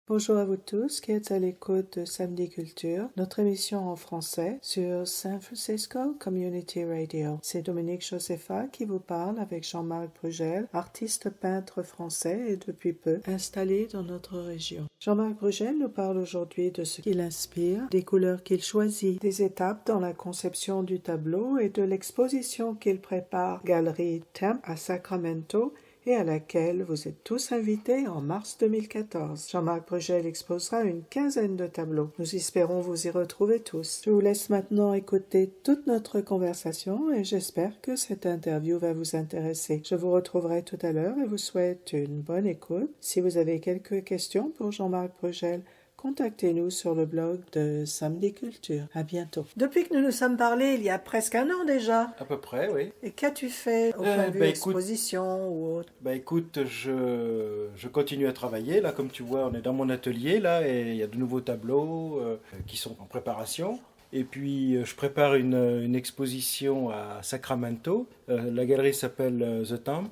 Bonjour à vous tous qui êtes à l'écoute de Samedi Culture, notre émission en français sur San Francisco Community Radio. C'est Dominique Josepha qui vous parle avec Jean-Marc Brugel, artiste peintre français et depuis peu installé dans notre région. Jean-Marc Brugel nous parle aujourd'hui de ce qui l'inspire, des couleurs qu'il choisit, des étapes dans la conception du tableau et de l'exposition qu'il prépare Galerie Temp à Sacramento et à laquelle vous êtes tous invités en mars 2014. Jean-Marc Brugel exposera une quinzaine de tableaux. Nous espérons vous y retrouver tous. Je vous laisse maintenant écouter toute notre conversation et j'espère que cette interview va vous intéresser. Je vous retrouverai tout à l'heure et vous souhaite une bonne écoute. Si vous avez quelques questions pour Jean-Marc Brugel, contactez-nous sur le blog de Samedi Culture. À bientôt. Depuis que nous nous sommes parlé, il y a presque un an déjà. À peu près, oui. Et qu'as-tu fait au point de vue exposition ou autre? Écoute, je continue à travailler. Là, comme tu vois, on est dans mon atelier, là, et il y a de nouveaux tableaux qui sont en préparation. Et puis, je prépare une exposition à Sacramento. La galerie s'appelle The Temp.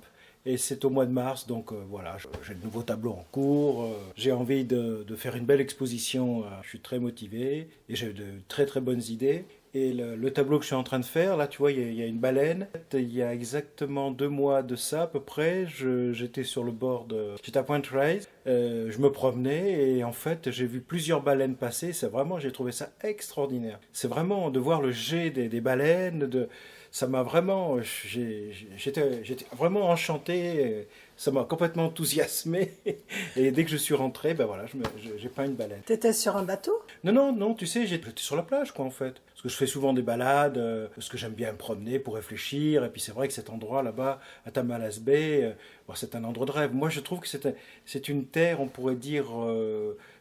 Et c'est au mois de mars, donc voilà, j'ai de nouveaux tableaux en cours. J'ai envie de faire une belle exposition. Je suis très motivé et j'ai de très très bonnes idées. Et le tableau que je suis en train de faire, là tu vois, il y a une baleine. Il y a exactement 2 mois de ça à peu près, j'étais sur le bord j'étais à Point Reyes, je me promenais et en fait j'ai vu plusieurs baleines passer. J'ai trouvé ça extraordinaire. C'est vraiment de voir le jet des baleines, ça m'a vraiment, j'étais vraiment enchanté, ça m'a complètement enthousiasmé. Et dès que je suis rentré, ben voilà, j'ai peint une baleine. T'étais sur un bateau? Non, tu sais, j'étais sur la plage, quoi, en fait. Parce que je fais souvent des balades, parce que j'aime bien me promener pour réfléchir. Et puis c'est vrai que cet endroit là-bas, à Tamalas Bay, c'est un endroit de rêve. Moi, je trouve que c'est une terre, on pourrait dire,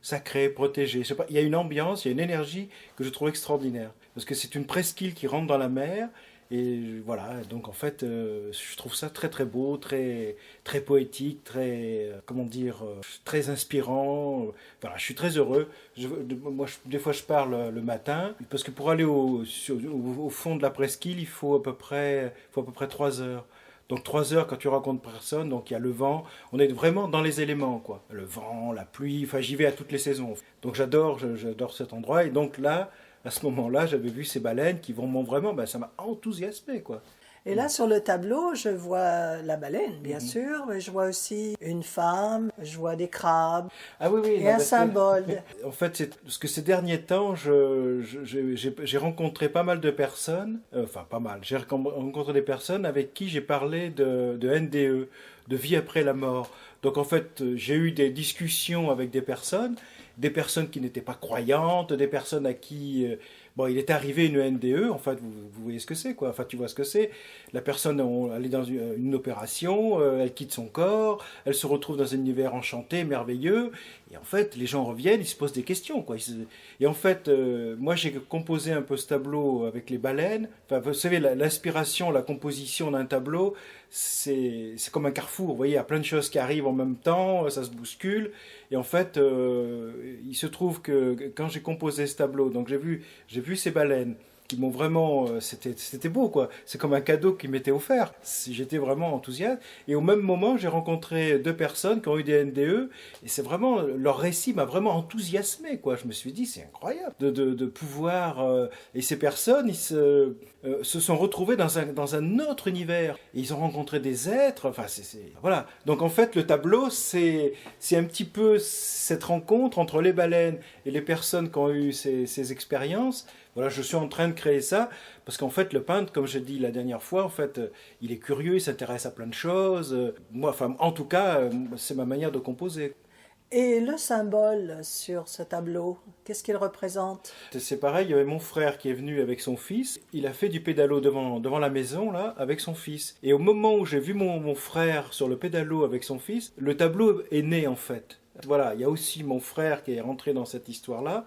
sacrée, protégée. Je sais pas, il y a une ambiance, il y a une énergie que je trouve extraordinaire. Parce que c'est une presqu'île qui rentre dans la mer. Et voilà, donc en fait, je trouve ça très très beau, très, très poétique, très, très inspirant. Voilà, je suis très heureux. Des fois, je pars le matin, parce que pour aller au fond de la presqu'île, il faut à peu près 3 heures. Donc 3 heures quand tu rencontres personne, donc il y a le vent, on est vraiment dans les éléments, quoi. Le vent, la pluie, enfin j'y vais à toutes les saisons. Donc j'adore cet endroit, et donc là, à ce moment-là, j'avais vu ces baleines qui vont vraiment, ça m'a enthousiasmé, quoi. Et là, sur le tableau, je vois la baleine, bien sûr, mais je vois aussi une femme, je vois des crabes, ah oui, et un symbole. En fait, parce que ces derniers temps, j'ai rencontré pas mal de personnes, enfin pas mal, j'ai rencontré des personnes avec qui j'ai parlé de NDE, de vie après la mort. Donc en fait, j'ai eu des discussions avec des personnes qui n'étaient pas croyantes, des personnes à qui il est arrivé une NDE. En fait, vous voyez ce que c'est, quoi. Enfin, tu vois ce que c'est. La personne, elle est dans une opération, elle quitte son corps, elle se retrouve dans un univers enchanté, merveilleux. Et en fait, les gens reviennent, ils se posent des questions, quoi. Et en fait, moi, j'ai composé un peu ce tableau avec les baleines. Enfin, vous savez, l'inspiration, la composition d'un tableau, c'est comme un carrefour. Vous voyez, il y a plein de choses qui arrivent en même temps, ça se bouscule. Et en fait, il se trouve que quand j'ai composé ce tableau, donc j'ai vu ces baleines qui m'ont vraiment, c'était beau, quoi. C'est comme un cadeau qui m'était offert. J'étais vraiment enthousiaste. Et au même moment, j'ai rencontré 2 personnes qui ont eu des NDE, et c'est vraiment, leur récit m'a vraiment enthousiasmé, quoi. Je me suis dit, c'est incroyable de pouvoir, et ces personnes, ils se sont retrouvés dans un autre univers. Et ils ont rencontré des êtres, enfin, voilà. Donc en fait, le tableau, c'est un petit peu cette rencontre entre les baleines et les personnes qui ont eu ces expériences. Voilà, je suis en train de créer ça, parce qu'en fait, le peintre, comme j'ai dit la dernière fois, en fait, il est curieux, il s'intéresse à plein de choses. Moi, enfin, en tout cas, c'est ma manière de composer. Et le symbole sur ce tableau, qu'est-ce qu'il représente? C'est pareil, il y avait mon frère qui est venu avec son fils. Il a fait du pédalo devant la maison, là, avec son fils. Et au moment où j'ai vu mon frère sur le pédalo avec son fils, le tableau est né, en fait. Voilà, il y a aussi mon frère qui est rentré dans cette histoire-là.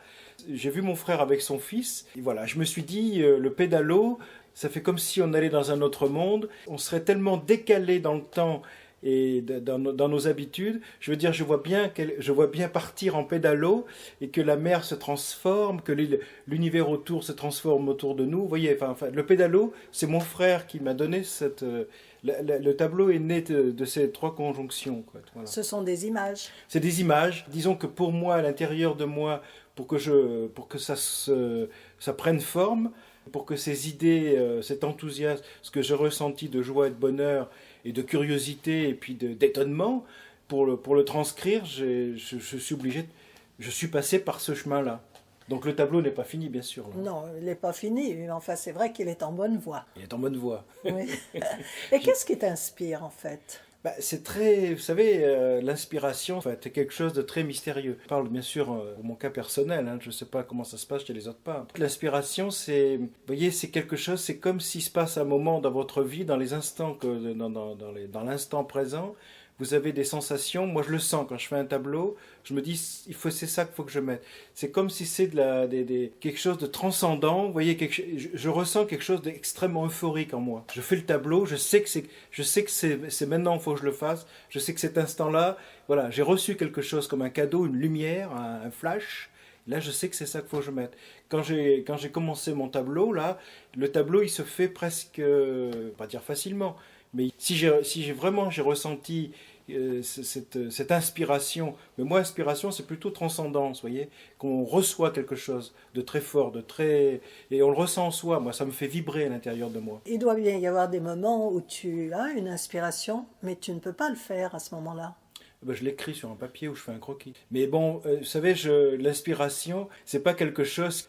J'ai vu mon frère avec son fils. Et voilà, je me suis dit, le pédalo, ça fait comme si on allait dans un autre monde. On serait tellement décalé dans le temps et dans nos habitudes. Je veux dire, je vois bien partir en pédalo et que la mer se transforme, que l'univers autour se transforme autour de nous. Vous voyez, enfin, le pédalo, c'est mon frère qui m'a donné cette. Le tableau est né de ces trois conjonctions, quoi. Voilà. Ce sont des images. C'est des images. Disons que pour moi, à l'intérieur de moi, pour que ça prenne forme, pour que ces idées, cet enthousiasme, ce que j'ai ressenti de joie et de bonheur et de curiosité et puis d'étonnement, pour le transcrire, je suis obligé, je suis passé par ce chemin-là. Donc le tableau n'est pas fini, bien sûr. Là. Non, il n'est pas fini, mais enfin c'est vrai qu'il est en bonne voie. Il est en bonne voie. Oui. Et qu'est-ce qui t'inspire en fait? C'est très, vous savez, l'inspiration, en fait, c'est quelque chose de très mystérieux. Je parle bien sûr pour mon cas personnel, hein, je ne sais pas comment ça se passe chez les autres peintres. L'inspiration, c'est, vous voyez, c'est quelque chose, c'est comme s'il se passe un moment dans votre vie, dans les instants, dans l'instant présent, vous avez des sensations. Moi, je le sens quand je fais un tableau. Je me dis, c'est ça qu'il faut que je mette. C'est comme si c'est quelque chose de transcendant. Vous voyez, je ressens quelque chose d'extrêmement euphorique en moi. Je fais le tableau. Je sais que c'est maintenant qu'il faut que je le fasse. Je sais que cet instant-là, voilà, j'ai reçu quelque chose comme un cadeau, une lumière, un flash. Là, je sais que c'est ça qu'il faut que je mette. Quand j'ai commencé mon tableau, là, le tableau, il se fait presque, pas dire facilement, mais si j'ai vraiment ressenti cette inspiration, mais moi, inspiration, c'est plutôt transcendance, vous voyez, qu'on reçoit quelque chose de très fort, et on le ressent en soi. Moi, ça me fait vibrer à l'intérieur de moi. Il doit bien y avoir des moments où tu as une inspiration, mais tu ne peux pas le faire à ce moment-là. Je l'écris sur un papier ou je fais un croquis. Mais bon, vous savez, l'inspiration, c'est pas quelque chose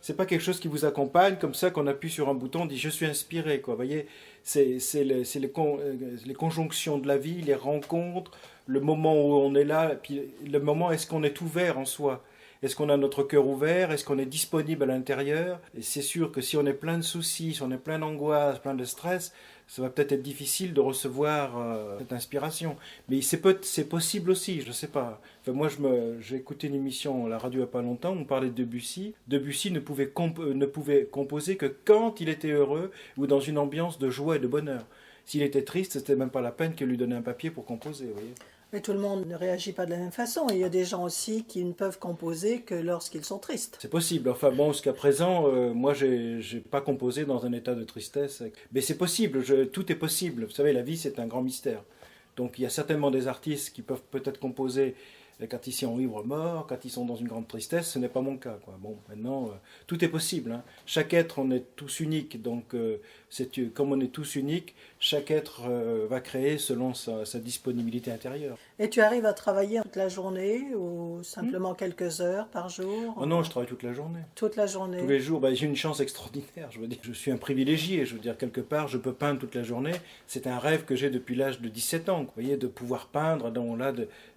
qui vous accompagne comme ça qu'on appuie sur un bouton, on dit je suis inspiré, quoi. Vous voyez, c'est les conjonctions de la vie, les rencontres, le moment où on est là, et puis le moment est-ce qu'on est ouvert en soi. Est-ce qu'on a notre cœur ouvert? Est-ce qu'on est disponible à l'intérieur? Et c'est sûr que si on est plein de soucis, si on est plein d'angoisse, plein de stress, ça va peut-être être difficile de recevoir cette inspiration. Mais c'est possible aussi, je ne sais pas. Enfin, moi, j'ai écouté une émission à la radio il n'y a pas longtemps, on parlait de Debussy. Debussy ne pouvait composer que quand il était heureux ou dans une ambiance de joie et de bonheur. S'il était triste, c'était même pas la peine qu'il lui donnait un papier pour composer, vous voyez. Mais tout le monde ne réagit pas de la même façon. Il y a des gens aussi qui ne peuvent composer que lorsqu'ils sont tristes. C'est possible. Enfin bon, jusqu'à présent, moi, j'ai pas composé dans un état de tristesse. Mais c'est possible. Tout est possible. Vous savez, la vie, c'est un grand mystère. Donc il y a certainement des artistes qui peuvent peut-être composer quand ils sont ivres morts, quand ils sont dans une grande tristesse. Ce n'est pas mon cas, quoi. Bon, maintenant, tout est possible. Hein. Chaque être, on est tous uniques. Donc, comme on est tous uniques, chaque être va créer selon sa disponibilité intérieure. Et tu arrives à travailler toute la journée ou simplement quelques heures par jour? Oh non, je travaille toute la journée. Toute la journée? Tous les jours, j'ai une chance extraordinaire. Je veux dire, je suis un privilégié. Je veux dire, quelque part, je peux peindre toute la journée. C'est un rêve que j'ai depuis l'âge de 17 ans. Vous voyez, de pouvoir peindre.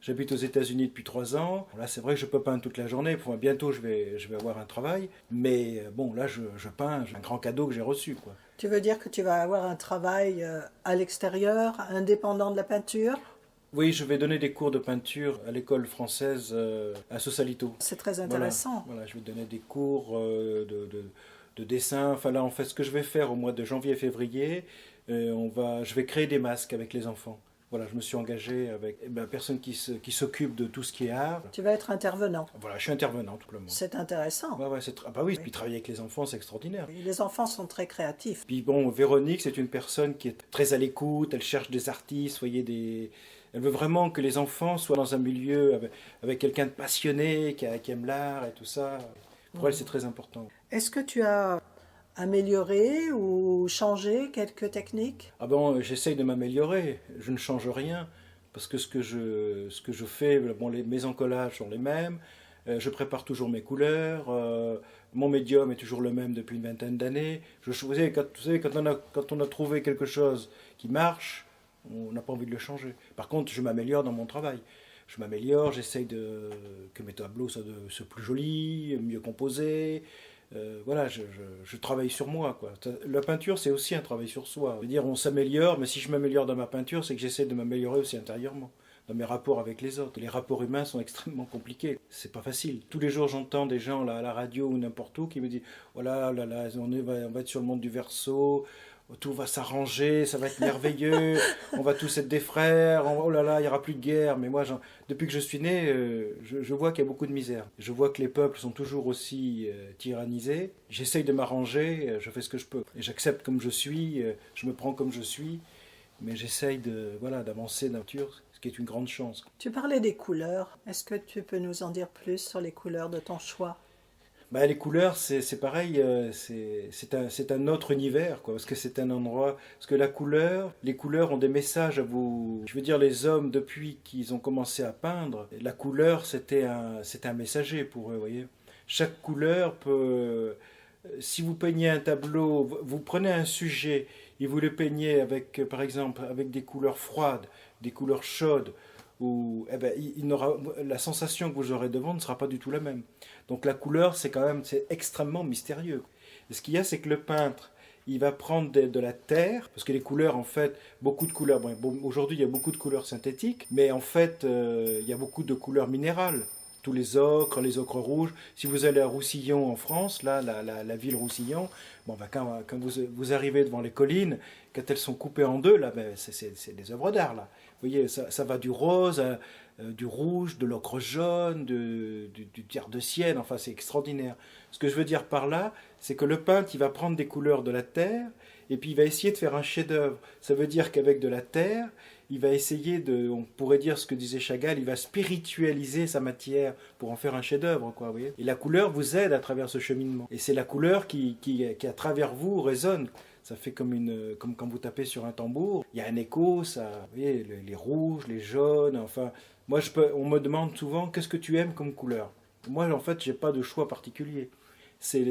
J'habite aux États-Unis depuis 3 ans. Là, c'est vrai que je peux peindre toute la journée. Enfin, bientôt, je vais avoir un travail. Mais bon, là, je peins. J'ai un grand cadeau que j'ai reçu, quoi. Tu veux dire que tu vas avoir un travail à l'extérieur, indépendant de la peinture? Oui, je vais donner des cours de peinture à l'école française à Sausalito. C'est très intéressant. Voilà, je vais donner des cours de dessin. Enfin là, en fait, ce que je vais faire au mois de janvier-février, je vais créer des masques avec les enfants. Voilà, je me suis engagé avec une personne qui s'occupe de tout ce qui est art. Tu vas être intervenant. Voilà, je suis intervenant tout le monde. C'est intéressant. Ouais, oui, puis travailler avec les enfants, c'est extraordinaire. Et les enfants sont très créatifs. Puis bon, Véronique, c'est une personne qui est très à l'écoute, elle cherche des artistes, voyez, elle veut vraiment que les enfants soient dans un milieu avec quelqu'un de passionné, qui aime l'art et tout ça. Pour elle, c'est très important. Est-ce que tu as amélioré ou changé quelques techniques? Ah bon, j'essaye de m'améliorer. Je ne change rien parce que ce que je fais, mes encollages sont les mêmes. Je prépare toujours mes couleurs. Mon médium est toujours le même depuis une vingtaine d'années. Vous savez, quand on a trouvé quelque chose qui marche, on n'a pas envie de le changer. Par contre, je m'améliore dans mon travail. Je m'améliore, j'essaye que mes tableaux soient plus jolis, mieux composés. Voilà, je travaille sur moi, quoi. La peinture, c'est aussi un travail sur soi. Je veux dire, on s'améliore, mais si je m'améliore dans ma peinture, c'est que j'essaie de m'améliorer aussi intérieurement, dans mes rapports avec les autres. Les rapports humains sont extrêmement compliqués. C'est pas facile. Tous les jours, j'entends des gens là, à la radio ou n'importe où qui me disent « Oh là là, on va être sur le monde du verso, tout va s'arranger, ça va être merveilleux, on va tous être des frères, oh là là, il n'y aura plus de guerre. Mais moi, depuis que je suis né, je vois qu'il y a beaucoup de misère. Je vois que les peuples sont toujours aussi tyrannisés. J'essaye de m'arranger, je fais ce que je peux. Et j'accepte comme je suis, je me prends comme je suis, mais j'essaye d'avancer dans la nature, ce qui est une grande chance. Tu parlais des couleurs. Est-ce que tu peux nous en dire plus sur les couleurs de ton choix? Bah, les couleurs, c'est pareil, c'est un autre univers, quoi, parce que c'est un endroit, parce que les couleurs ont des messages à vous. Je veux dire, les hommes, depuis qu'ils ont commencé à peindre, la couleur, c'était un messager pour eux, vous voyez. Chaque couleur peut, si vous peignez un tableau, vous prenez un sujet et vous le peignez avec, par exemple, avec des couleurs froides, des couleurs chaudes, ou, eh ben, la sensation que vous aurez devant ne sera pas du tout la même. Donc la couleur, c'est extrêmement mystérieux. Et ce qu'il y a, c'est que le peintre, il va prendre de la terre, parce que les couleurs, en fait, beaucoup de couleurs, bon, aujourd'hui il y a beaucoup de couleurs synthétiques, mais en fait, il y a beaucoup de couleurs minérales. Tous les ocres rouges. Si vous allez à Roussillon en France, là, la ville Roussillon, bon, ben, quand vous arrivez devant les collines, quand elles sont coupées en deux, là, ben, c'est des œuvres d'art, là. Vous voyez, ça va du rose, du rouge, de l'ocre jaune, du tiers de sienne, enfin c'est extraordinaire. Ce que je veux dire par là, c'est que le peintre, il va prendre des couleurs de la terre, et puis il va essayer de faire un chef-d'œuvre. Ça veut dire qu'avec de la terre, il va essayer on pourrait dire ce que disait Chagall, il va spiritualiser sa matière pour en faire un chef-d'œuvre, quoi, vous voyez. Et la couleur vous aide à travers ce cheminement. Et c'est la couleur qui à travers vous résonne. Ça fait comme quand vous tapez sur un tambour, il y a un écho, ça, vous voyez, les rouges, les jaunes, enfin. Moi, on me demande souvent, qu'est-ce que tu aimes comme couleur? Moi, en fait, j'ai pas de choix particulier. C'est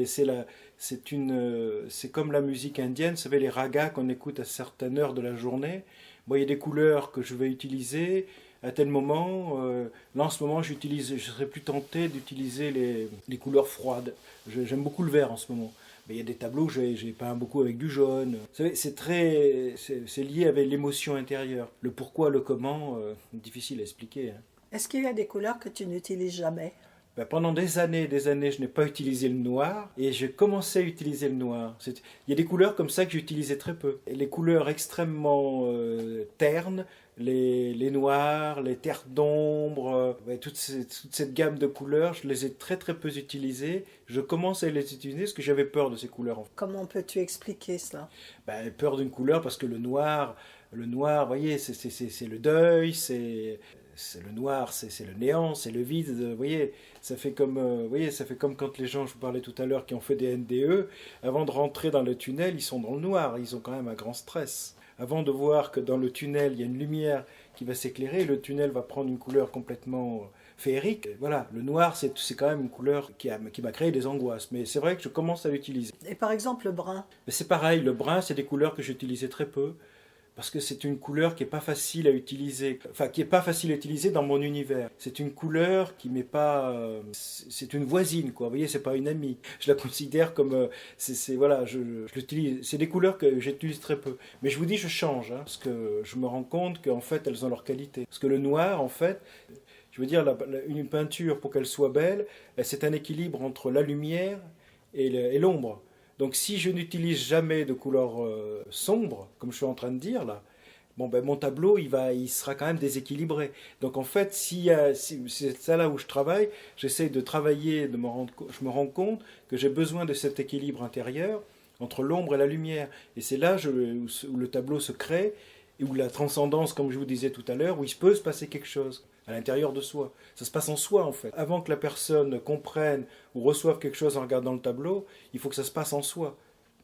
comme la musique indienne, vous savez, les ragas qu'on écoute à certaines heures de la journée. Moi, il y a des couleurs que je vais utiliser à tel moment. Là, en ce moment, je serais plus tenté d'utiliser les couleurs froides. J'aime beaucoup le vert en ce moment. Mais il y a des tableaux que j'ai peint beaucoup avec du jaune. Vous savez, c'est lié avec l'émotion intérieure. Le pourquoi, le comment, difficile à expliquer, hein. Est-ce qu'il y a des couleurs que tu n'utilises jamais? Ben, pendant des années, je n'ai pas utilisé le noir et j'ai commencé à utiliser le noir. Il y a des couleurs comme ça que j'utilisais très peu. Et les couleurs extrêmement ternes, les noirs, les terres d'ombre, ouais, toute cette gamme de couleurs, je les ai très très peu utilisées. Je commence à les utiliser parce que j'avais peur de ces couleurs. Comment peux-tu expliquer cela? Ben, peur d'une couleur parce que le noir, vous voyez, c'est le deuil, c'est le noir, c'est le néant, c'est le vide, vous voyez, ça fait comme quand les gens, je vous parlais tout à l'heure, qui ont fait des NDE, avant de rentrer dans le tunnel, ils sont dans le noir, ils ont quand même un grand stress. Avant de voir que dans le tunnel, il y a une lumière qui va s'éclairer, le tunnel va prendre une couleur complètement féerique. Voilà, le noir, c'est quand même une couleur qui m'a créé des angoisses, mais c'est vrai que je commence à l'utiliser. Et par exemple le brun? Mais c'est pareil, le brun, c'est des couleurs que j'utilisais très peu. Parce que c'est une couleur qui n'est pas facile à utiliser, enfin qui n'est pas facile à utiliser dans mon univers. C'est une couleur qui m'est pas, c'est une voisine quoi. Vous voyez, c'est pas une amie. Je la considère comme, voilà, je l'utilise. C'est des couleurs que j'utilise très peu. Mais je vous dis, je change, hein, parce que je me rends compte qu'en fait elles ont leur qualité. Parce que le noir, en fait, je veux dire, une peinture pour qu'elle soit belle, c'est un équilibre entre la lumière et l'ombre. Donc si je n'utilise jamais de couleur sombre, comme je suis en train de dire là, bon ben mon tableau il sera quand même déséquilibré. Donc en fait, c'est ça là où je travaille, j'essaie de travailler, je me rends compte que j'ai besoin de cet équilibre intérieur entre l'ombre et la lumière. Et c'est là où le tableau se crée et où la transcendance, comme je vous disais tout à l'heure, où il peut se passer quelque chose à l'intérieur de soi. Ça se passe en soi en fait. Avant que la personne comprenne ou reçoive quelque chose en regardant le tableau, il faut que ça se passe en soi.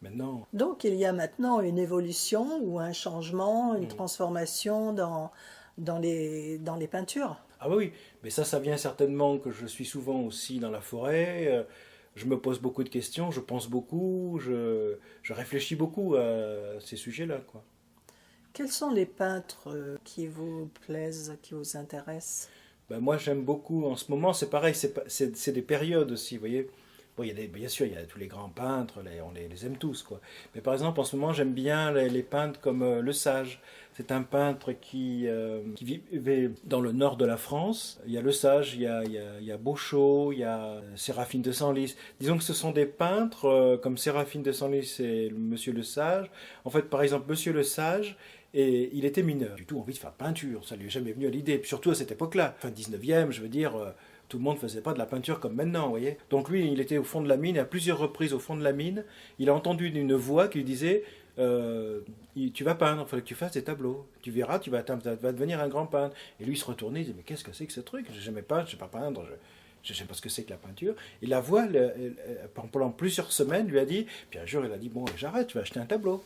Maintenant. Donc il y a maintenant une évolution ou un changement, une transformation dans les peintures. Ah oui, mais ça vient certainement que je suis souvent aussi dans la forêt, je me pose beaucoup de questions, je pense beaucoup, je réfléchis beaucoup à ces sujets-là, quoi. Quels sont les peintres qui vous plaisent, qui vous intéressent? Ben moi j'aime beaucoup, en ce moment c'est pareil, c'est des périodes aussi, vous voyez. Bon, bien sûr, il y a tous les grands peintres, on les aime tous, quoi. Mais par exemple, en ce moment, j'aime bien les peintres comme Le Sage. C'est un peintre qui vivait dans le nord de la France. Il y a Le Sage, il y a Beauchot, il y a Séraphine de Senlis. Disons que ce sont des peintres comme Séraphine de Senlis et Monsieur Le Sage. En fait, par exemple, Monsieur Le Sage, et il était mineur. Du tout envie de faire peinture, ça lui est jamais venu à l'idée. Puis surtout à cette époque-là, fin 19e, je veux dire, tout le monde ne faisait pas de la peinture comme maintenant, vous voyez. Donc lui, il était au fond de la mine, à plusieurs reprises au fond de la mine, il a entendu une voix qui lui disait tu vas peindre, il faut que tu fasses des tableaux. Tu verras, tu vas devenir un grand peintre. Et lui, il se retournait, il disait mais qu'est-ce que c'est que ce truc? Je n'aimais pas, je ne sais pas peindre, je ne sais pas ce que c'est que la peinture. Et la voix, pendant plusieurs semaines, lui a dit, puis un jour, il a dit bon, j'arrête, tu vas acheter un tableau.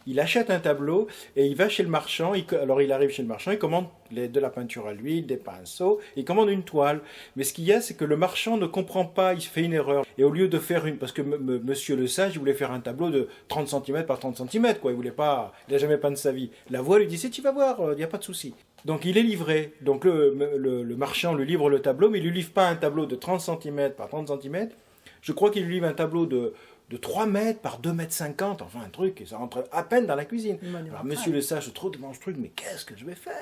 Il achète un tableau et il va chez le marchand. Alors il arrive chez le marchand, il commande de la peinture à l'huile, des pinceaux, il commande une toile. Mais ce qu'il y a, c'est que le marchand ne comprend pas, il fait une erreur. Et au lieu de faire parce que Monsieur Le Sage, il voulait faire un tableau de 30 cm par 30 cm, quoi. Il n'a jamais peint de sa vie. La voix lui disait, tu vas voir, il n'y a pas de souci. Donc il est livré. Donc le marchand lui livre le tableau, mais il ne lui livre pas un tableau de 30 cm par 30 cm. Je crois qu'il lui livre un tableau de 3 mètres par 2 mètres 50, enfin un truc, et ça rentre à peine dans la cuisine. Alors Monsieur Le Sage, trop devant ce truc, mais qu'est-ce que je vais faire?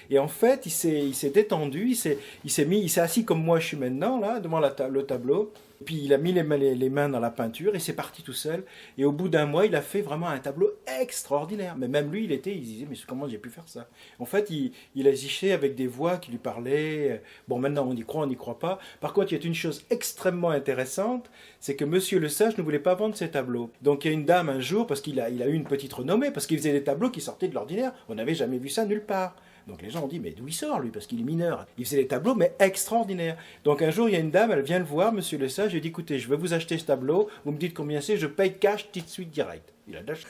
Et en fait, il s'est détendu, il s'est assis comme moi je suis maintenant, là, devant le tableau, puis il a mis les mains dans la peinture, et c'est parti tout seul, et au bout d'un mois, il a fait vraiment un tableau extraordinaire. Mais même lui, il disait, mais comment j'ai pu faire ça? En fait, il agissait avec des voix qui lui parlaient. Bon, maintenant, on n'y croit pas. Par contre, il y a une chose extrêmement intéressante, c'est que Monsieur Le Sage ne voulait pas vendre ses tableaux. Donc il y a une dame un jour, parce qu'il a eu une petite renommée, parce qu'il faisait des tableaux qui sortaient de l'ordinaire. On n'avait jamais vu ça nulle part. Donc les gens ont dit, mais d'où il sort lui? Parce qu'il est mineur. Il faisait des tableaux, mais extraordinaires. Donc un jour, il y a une dame, elle vient le voir, Monsieur Le Sage, et dit, écoutez, je vais vous acheter ce tableau, vous me dites combien c'est, je paye cash, tout de suite direct. Il a lâché.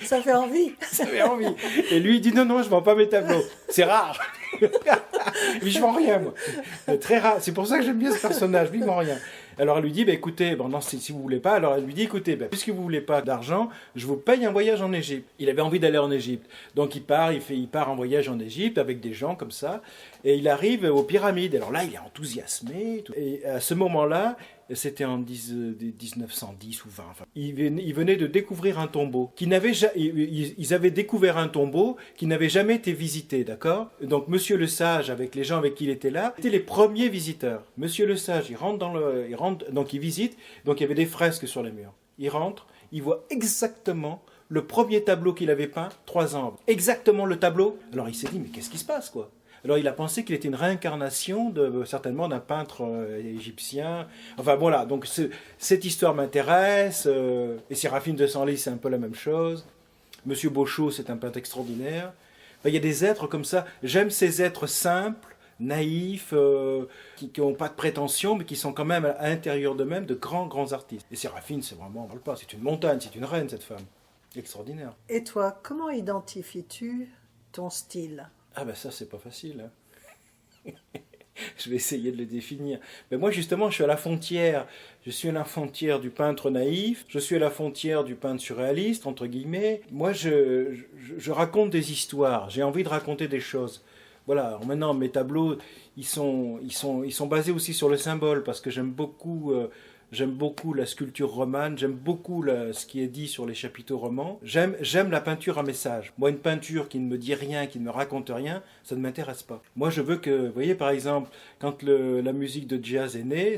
Ça fait envie. Ça fait envie. Et lui, il dit, non, je ne vends pas mes tableaux. C'est rare. Mais je ne vends rien, moi. C'est très rare. C'est pour ça que j'aime bien ce personnage, lui, il ne vend rien. Alors elle lui dit, écoutez, non, si vous ne voulez pas, alors elle lui dit, écoutez, puisque vous ne voulez pas d'argent, je vous paye un voyage en Égypte. Il avait envie d'aller en Égypte. Donc il part en voyage en Égypte avec des gens comme ça, et il arrive aux pyramides. Alors là, il est enthousiasmé. Et à ce moment-là, c'était en 1910 ou 20. Enfin, ils venaient de découvrir un tombeau. Ils avaient découvert un tombeau qui n'avait jamais été visité, d'accord? Donc Monsieur Le Sage, avec les gens avec qui il était là, étaient les premiers visiteurs. Monsieur Le Sage, donc il visite, donc il y avait des fresques sur les murs. Il rentre, il voit exactement le premier tableau qu'il avait peint 3 ans avant. Exactement le tableau. Alors il s'est dit, mais qu'est-ce qui se passe, quoi? Alors il a pensé qu'il était une réincarnation certainement d'un peintre égyptien. Enfin voilà, donc cette histoire m'intéresse. Et Séraphine de Senlis, c'est un peu la même chose. Monsieur Beauchot, c'est un peintre extraordinaire. Enfin, il y a des êtres comme ça. J'aime ces êtres simples, naïfs, qui n'ont pas de prétention, mais qui sont quand même à l'intérieur d'eux-mêmes de grands artistes. Et Séraphine, c'est vraiment, on ne parle pas, c'est une montagne, c'est une reine, cette femme. Extraordinaire. Et toi, comment identifies-tu ton style? Ah ben ça, c'est pas facile. Hein. Je vais essayer de le définir. Mais moi, justement, je suis à la frontière. Je suis à la frontière du peintre naïf. Je suis à la frontière du peintre surréaliste, entre guillemets. Moi, je raconte des histoires. J'ai envie de raconter des choses. Voilà. Maintenant, mes tableaux, ils sont basés aussi sur le symbole, parce que j'aime beaucoup la sculpture romane, j'aime beaucoup ce qui est dit sur les chapiteaux romans. J'aime la peinture à message. Moi, une peinture qui ne me dit rien, qui ne me raconte rien, ça ne m'intéresse pas. Moi, je veux que, vous voyez, par exemple, quand la musique de jazz est née,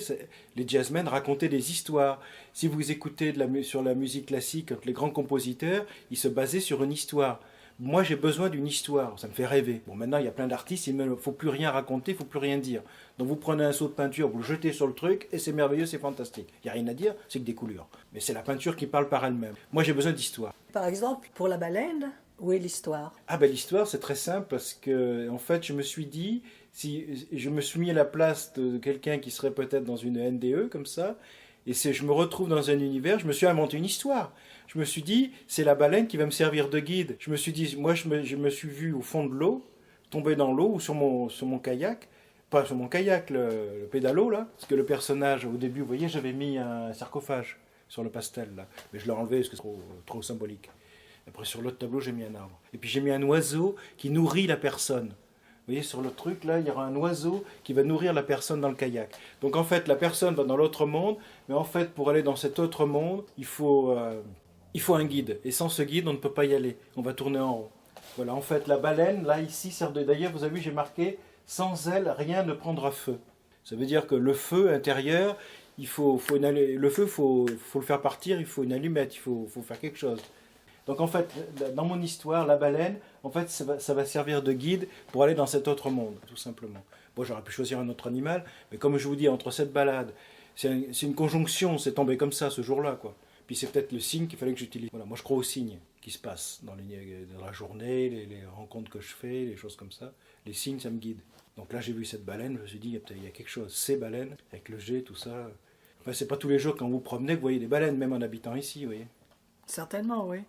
les jazzmen racontaient des histoires. Si vous écoutez sur la musique classique, les grands compositeurs, ils se basaient sur une histoire. Moi, j'ai besoin d'une histoire, ça me fait rêver. Bon, maintenant, il y a plein d'artistes, il ne faut plus rien raconter, il ne faut plus rien dire. Donc, vous prenez un seau de peinture, vous le jetez sur le truc, et c'est merveilleux, c'est fantastique. Il n'y a rien à dire, c'est que des couleurs. Mais c'est la peinture qui parle par elle-même. Moi, j'ai besoin d'histoire. Par exemple, pour la baleine, où est l'histoire? Ah ben l'histoire, c'est très simple, parce que, en fait, je me suis dit, si je me suis mis à la place de quelqu'un qui serait peut-être dans une NDE, comme ça, et je me retrouve dans un univers, je me suis inventé une histoire. Je me suis dit, c'est la baleine qui va me servir de guide. Je me suis dit, moi, je me suis vu au fond de l'eau, tomber dans l'eau ou sur mon kayak. Pas sur mon kayak, le pédalo, là. Parce que le personnage, au début, vous voyez, j'avais mis un sarcophage sur le pastel, là. Mais je l'ai enlevé parce que c'est trop symbolique. Après, sur l'autre tableau, j'ai mis un arbre. Et puis, j'ai mis un oiseau qui nourrit la personne. Vous voyez, sur le truc, là, il y aura un oiseau qui va nourrir la personne dans le kayak. Donc en fait, la personne va dans l'autre monde, mais en fait, pour aller dans cet autre monde, il faut un guide. Et sans ce guide, on ne peut pas y aller. On va tourner en rond. Voilà, en fait, la baleine, là, ici, sert de... D'ailleurs, vous avez vu, j'ai marqué « Sans elle, rien ne prendra feu ». Ça veut dire que le feu intérieur, le feu, faut le faire partir, il faut une allumette, il faut faire quelque chose. Donc en fait, dans mon histoire, la baleine, en fait, ça va servir de guide pour aller dans cet autre monde, tout simplement. Bon, j'aurais pu choisir un autre animal, mais comme je vous dis, entre cette balade, c'est une conjonction, c'est tombé comme ça ce jour-là, quoi. Puis c'est peut-être le signe qu'il fallait que j'utilise. Voilà, moi je crois aux signes qui se passent dans la journée, les rencontres que je fais, les choses comme ça. Les signes, ça me guide. Donc là, j'ai vu cette baleine, je me suis dit, il y a quelque chose. Ces baleines, avec le G, tout ça. Enfin, c'est pas tous les jours quand vous promenez que vous voyez des baleines, même en habitant ici, vous voyez. Certainement, oui.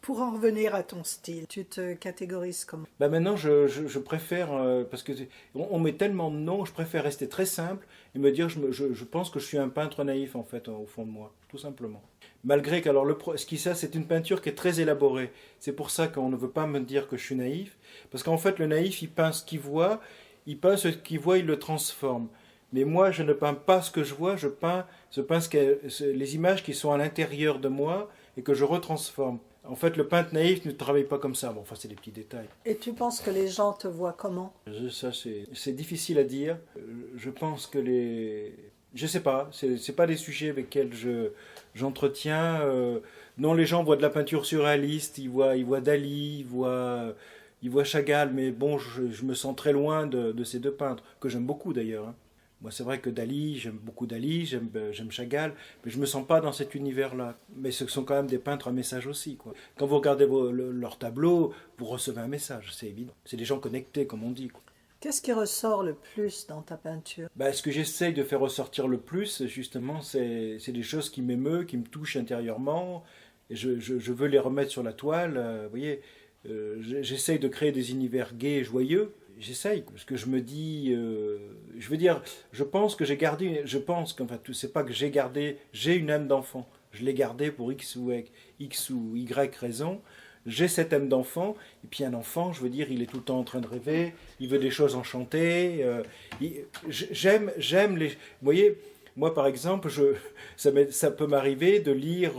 Pour en revenir à ton style, tu te catégorises comment? Bah maintenant, je préfère, parce que on met tellement de noms, je préfère rester très simple et me dire, je pense que je suis un peintre naïf, en fait, au fond de moi, tout simplement. Malgré que, alors, c'est une peinture qui est très élaborée. C'est pour ça qu'on ne veut pas me dire que je suis naïf, parce qu'en fait, le naïf, il peint ce qu'il voit, il le transforme. Mais moi, je ne peins pas ce que je vois, je peins les images qui sont à l'intérieur de moi et que je retransforme. En fait, le peintre naïf ne travaille pas comme ça. Bon, enfin, c'est des petits détails. Et tu penses que les gens te voient comment? Ça, c'est difficile à dire. Je pense que je sais pas, c'est pas des sujets avec lesquels j'entretiens. Non, les gens voient de la peinture surréaliste, ils voient Dali, ils voient Chagall, mais bon, je me sens très loin de ces deux peintres, que j'aime beaucoup d'ailleurs, hein. Moi, c'est vrai que Dali, j'aime beaucoup Dali, j'aime Chagall, mais je ne me sens pas dans cet univers-là. Mais ce sont quand même des peintres à message aussi, quoi. Quand vous regardez leurs tableaux, vous recevez un message, c'est évident. C'est des gens connectés, comme on dit, quoi. Qu'est-ce qui ressort le plus dans ta peinture? Ce que j'essaye de faire ressortir le plus, justement, c'est des choses qui m'émeuvent, qui me touchent intérieurement. Et je veux les remettre sur la toile. Vous voyez, j'essaye de créer des univers gais et joyeux. J'essaye, parce que je me dis, je veux dire, je pense que c'est pas que j'ai une âme d'enfant. Je l'ai gardée pour X ou Y raison. J'ai cette âme d'enfant, et puis un enfant, je veux dire, il est tout le temps en train de rêver, il veut des choses enchantées. J'aime les. Vous voyez, moi par exemple, ça peut m'arriver de lire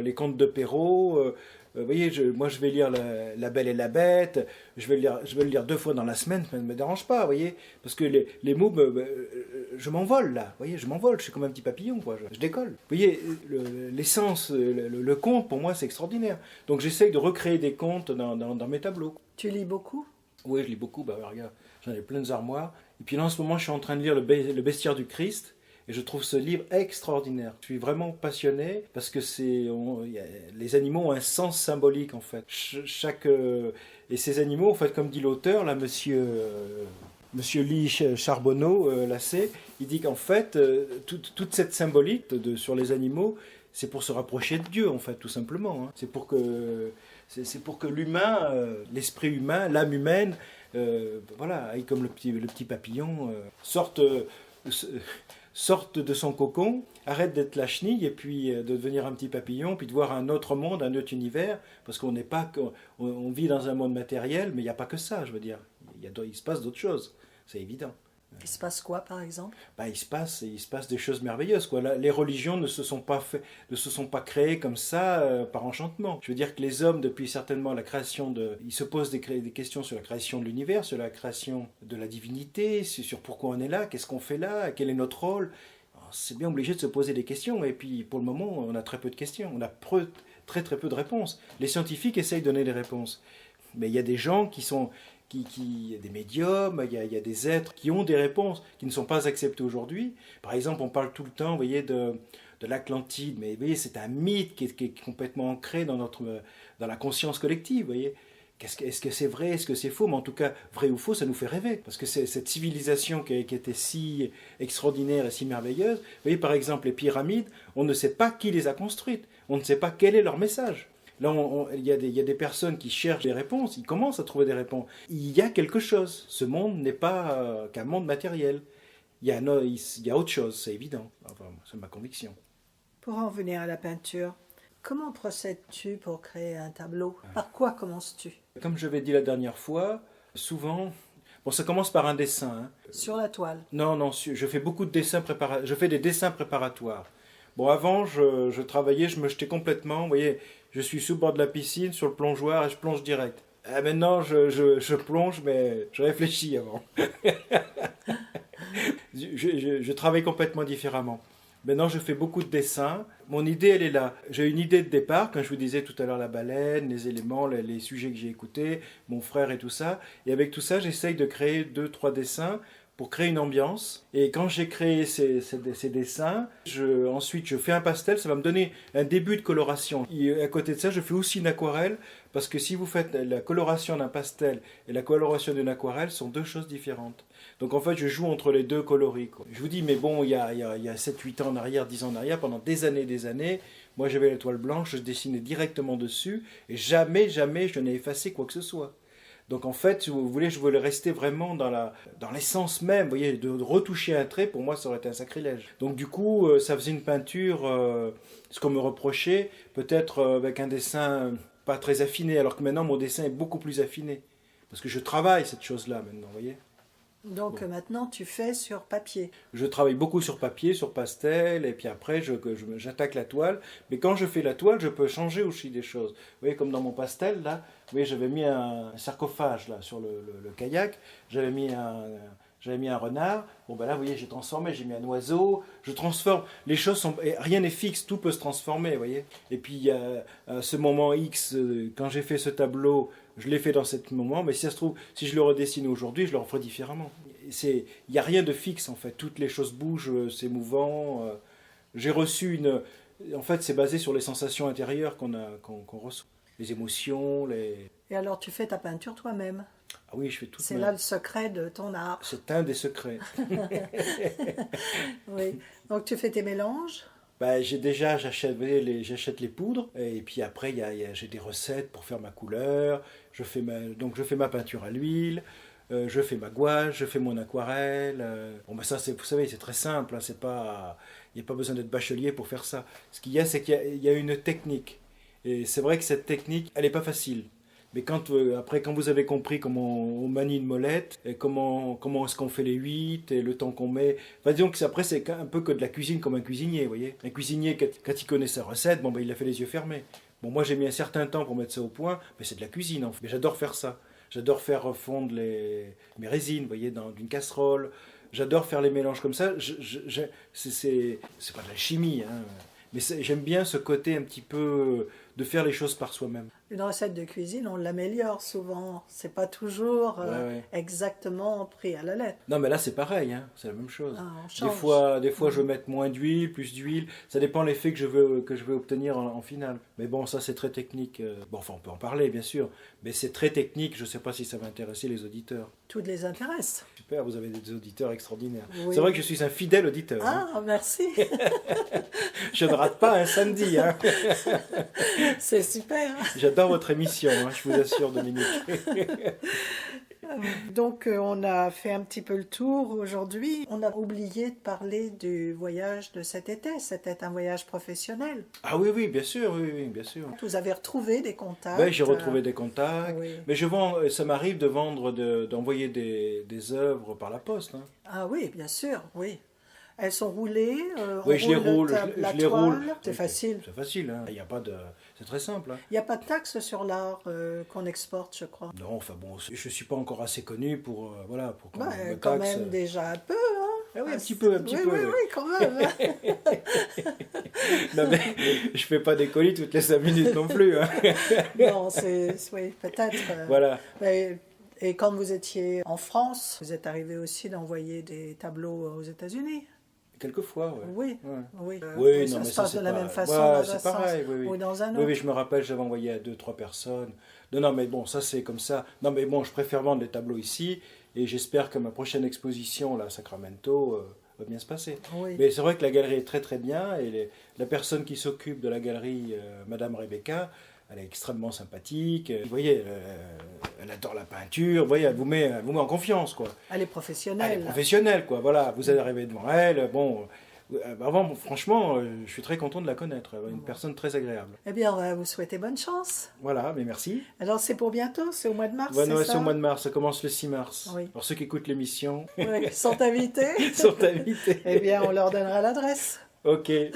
les contes de Perrault. Vous voyez, moi je vais lire La Belle et la Bête, je vais le lire 2 fois dans la semaine, ça ne me dérange pas, vous voyez, parce que les mots, je m'envole là, vous voyez, je m'envole, je suis comme un petit papillon, quoi, je décolle. Vous voyez, l'essence, le conte, pour moi, c'est extraordinaire. Donc j'essaye de recréer des contes dans mes tableaux. Tu lis beaucoup? Oui, je lis beaucoup, regarde, j'en ai plein d'armoires. Et puis là, en ce moment, je suis en train de lire le Bestiaire du Christ. Et je trouve ce livre extraordinaire. Je suis vraiment passionné parce que les animaux ont un sens symbolique en fait. Et ces animaux, en fait, comme dit l'auteur, là, Monsieur Lee Charbonneau, Lassé, il dit qu'en fait, toute cette symbolique sur les animaux, c'est pour se rapprocher de Dieu, en fait, tout simplement. Hein. C'est pour que l'humain, l'esprit humain, l'âme humaine, voilà, comme le petit papillon, sorte de son cocon, arrête d'être la chenille et puis de devenir un petit papillon, puis de voir un autre monde, un autre univers, parce on vit dans un monde matériel, mais il n'y a pas que ça, je veux dire. Il se passe d'autres choses, c'est évident. Il se passe quoi, par exemple? Il se passe des choses merveilleuses, quoi. Les religions ne se sont pas créées comme ça par enchantement. Je veux dire que les hommes, depuis certainement la création ils se posent des questions sur la création de l'univers, sur la création de la divinité, sur pourquoi on est là, qu'est-ce qu'on fait là, quel est notre rôle. Alors, c'est bien obligé de se poser des questions, et puis pour le moment, on a très peu de questions, on a très très peu de réponses. Les scientifiques essayent de donner des réponses, mais il y a des gens il y a des médiums, il y a des êtres qui ont des réponses qui ne sont pas acceptées aujourd'hui. Par exemple, on parle tout le temps, vous voyez, de l'Atlantide, mais vous voyez, c'est un mythe qui est complètement ancré dans la conscience collective, vous voyez. Est-ce que c'est vrai, est-ce que c'est faux? Mais en tout cas, vrai ou faux, ça nous fait rêver. Parce que c'est cette civilisation qui était si extraordinaire et si merveilleuse. Vous voyez, par exemple, les pyramides, on ne sait pas qui les a construites. On ne sait pas quel est leur message. Là, il y a des personnes qui cherchent des réponses, ils commencent à trouver des réponses. Il y a quelque chose. Ce monde n'est pas qu'un monde matériel. Il y a autre chose, c'est évident. Enfin, c'est ma conviction. Pour en venir à la peinture, comment procèdes-tu pour créer un tableau? Par quoi commences-tu? Comme je l'ai dit la dernière fois, souvent, Bon, ça commence par un dessin. Hein. Sur la toile. Non, non, je fais beaucoup de dessins préparatoires. Je fais des dessins préparatoires. Bon, avant, je travaillais, je me jetais complètement. Vous voyez, je suis sous le bord de la piscine, sur le plongeoir, et je plonge direct. Maintenant, je plonge, mais je réfléchis avant. Je travaille complètement différemment. Maintenant, je fais beaucoup de dessins. Mon idée, elle est là. J'ai une idée de départ, quand je vous disais tout à l'heure la baleine, les éléments, les sujets que j'ai écoutés, mon frère et tout ça. Et avec tout ça, j'essaye de créer 2-3 dessins pour créer une ambiance. Et quand j'ai créé ces dessins, ensuite je fais un pastel, ça va me donner un début de coloration. Et à côté de ça, je fais aussi une aquarelle, parce que si vous faites la coloration d'un pastel et la coloration d'une aquarelle, ce sont deux choses différentes. Donc en fait, je joue entre les deux coloris, quoi. Je vous dis, mais bon, il y a 7-8 ans en arrière, 10 ans en arrière, pendant des années, moi j'avais la toile blanche, je dessinais directement dessus, et jamais je n'ai effacé quoi que ce soit. Donc en fait, si vous voulez, je voulais rester vraiment dans l'essence même. Vous voyez, de retoucher un trait, pour moi, ça aurait été un sacrilège. Donc du coup, ça faisait une peinture, ce qu'on me reprochait, peut-être avec un dessin pas très affiné, alors que maintenant, mon dessin est beaucoup plus affiné. Parce que je travaille cette chose-là maintenant, vous voyez. Donc maintenant, tu fais sur papier. Je travaille beaucoup sur papier, sur pastel, et puis après, j'attaque la toile. Mais quand je fais la toile, je peux changer aussi des choses. Vous voyez, comme dans mon pastel, là, vous voyez, j'avais mis un sarcophage là, sur le kayak, j'avais mis un renard. Bon, ben là, vous voyez, j'ai transformé, j'ai mis un oiseau. Je transforme. Les choses sont. Rien n'est fixe, tout peut se transformer, vous voyez. Et puis, il y a ce moment X, quand j'ai fait ce tableau, je l'ai fait dans ce moment, mais si ça se trouve, si je le redessine aujourd'hui, je le referai différemment. Il n'y a rien de fixe, en fait. Toutes les choses bougent, c'est mouvant. J'ai reçu une. En fait, c'est basé sur les sensations intérieures qu'on reçoit. Les émotions, Et alors, tu fais ta peinture toi-même. Ah oui, je fais tout. C'est là le secret de ton art. C'est un des secrets. Oui. Donc, tu fais tes mélanges. Ben, j'achète les poudres, et puis après, j'ai des recettes pour faire ma couleur. Donc, je fais ma peinture à l'huile. Je fais ma gouache, je fais mon aquarelle. Bon, ben ça, vous savez, c'est très simple. Hein, il n'y a pas besoin d'être bachelier pour faire ça. Ce qu'il y a, c'est qu'il y a une technique. Et c'est vrai que cette technique, elle n'est pas facile. Mais après, quand vous avez compris comment on manie une molette, et comment est-ce qu'on fait les huit, et le temps qu'on met... Enfin, disons que après, c'est un peu que de la cuisine comme un cuisinier, vous voyez. Un cuisinier, quand il connaît sa recette, bon, ben, il a fait les yeux fermés. Bon, moi, j'ai mis un certain temps pour mettre ça au point, mais c'est de la cuisine, en fait. Mais j'adore faire ça. J'adore faire fondre mes résines, vous voyez, dans une casserole. J'adore faire les mélanges comme ça. C'est pas de la chimie, hein. Mais j'aime bien ce côté un petit peu de faire les choses par soi-même. Une recette de cuisine, on l'améliore souvent. C'est pas toujours Ouais. exactement pris à la lettre. Non, mais là, c'est pareil, hein. C'est la même chose. Ah, on change. Des fois, je vais mettre moins d'huile, plus d'huile. Ça dépend de l'effet que je veux obtenir en finale. Mais bon, ça, c'est très technique. Bon, enfin, on peut en parler, bien sûr. Mais c'est très technique. Je ne sais pas si ça va intéresser les auditeurs. Tout les intéresse. Super, vous avez des auditeurs extraordinaires. Oui. C'est vrai que je suis un fidèle auditeur. Hein. Ah, merci. Je ne rate pas un samedi. Hein. C'est super. J'adore votre émission, hein, je vous assure, Dominique. Donc, on a fait un petit peu le tour aujourd'hui. On a oublié de parler du voyage de cet été. C'était un voyage professionnel. Ah oui, bien sûr, oui, bien sûr. Vous avez retrouvé des contacts. Oui, j'ai retrouvé des contacts. Oui. Mais ça m'arrive d'envoyer des œuvres par la poste. Hein. Ah oui, bien sûr, oui. Elles sont roulées. Oui, je les roule. La Je les roule. toile. C'est facile. C'est facile, hein. Il y a pas de... C'est très simple. Hein. Il n'y a pas de taxe sur l'art qu'on exporte, je crois. Non, enfin bon, je ne suis pas encore assez connu pour qu'on Bah, me quand taxe. même déjà un peu, hein. Ah oui, un petit peu. Oui, quand même. Non, mais je fais pas des colis toutes les 5 minutes non plus. Hein. Non, oui, peut-être. Voilà. Et quand vous étiez en France, vous êtes arrivé aussi d'envoyer des tableaux aux États-Unis. Quelquefois, Oui, ouais. oui. Oui, ça non, mais se ça passe c'est de la pas... même façon Ouais, dans un c'est sens pareil, oui. ou dans un autre. Oui, je me rappelle, j'avais envoyé à 2-3 personnes. Non, mais bon, ça c'est comme ça. Non, mais bon, je préfère vendre les tableaux ici, et j'espère que ma prochaine exposition, là, à Sacramento, va bien se passer. Oui. Mais c'est vrai que la galerie est très très bien, et la personne qui s'occupe de la galerie, Madame Rebecca, elle est extrêmement sympathique. Vous voyez, elle adore la peinture. Vous voyez, elle vous met en confiance, quoi. Elle est professionnelle. Elle est professionnelle, quoi. Voilà, vous allez arriver devant elle. Bon, Vraiment, franchement, je suis très content de la connaître. Une personne très agréable. Eh bien, on va vous souhaiter bonne chance. Voilà, mais merci. Alors, c'est pour bientôt, c'est au mois de mars, Ouais, c'est c'est ça? au mois de mars, ça commence le 6 mars. Oui. Alors ceux qui écoutent l'émission Oui, sont invités. sont invités. Eh bien, on leur donnera l'adresse. Ok. Eh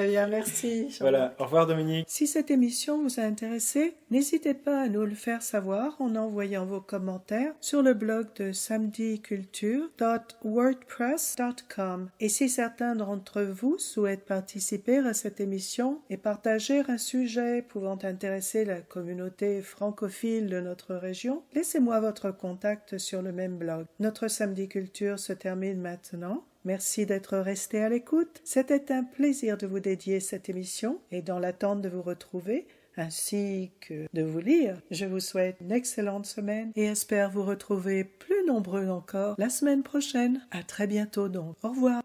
bien, merci. Jean-Marc. Voilà, au revoir Dominique. Si cette émission vous a intéressé, n'hésitez pas à nous le faire savoir en envoyant vos commentaires sur le blog de samediculture.wordpress.com. Et si certains d'entre vous souhaitent participer à cette émission et partager un sujet pouvant intéresser la communauté francophile de notre région, laissez-moi votre contact sur le même blog. Notre Samedi Culture se termine maintenant. Merci d'être resté à l'écoute. C'était un plaisir de vous dédier cette émission et dans l'attente de vous retrouver, ainsi que de vous lire, je vous souhaite une excellente semaine et espère vous retrouver plus nombreux encore la semaine prochaine. À très bientôt donc. Au revoir.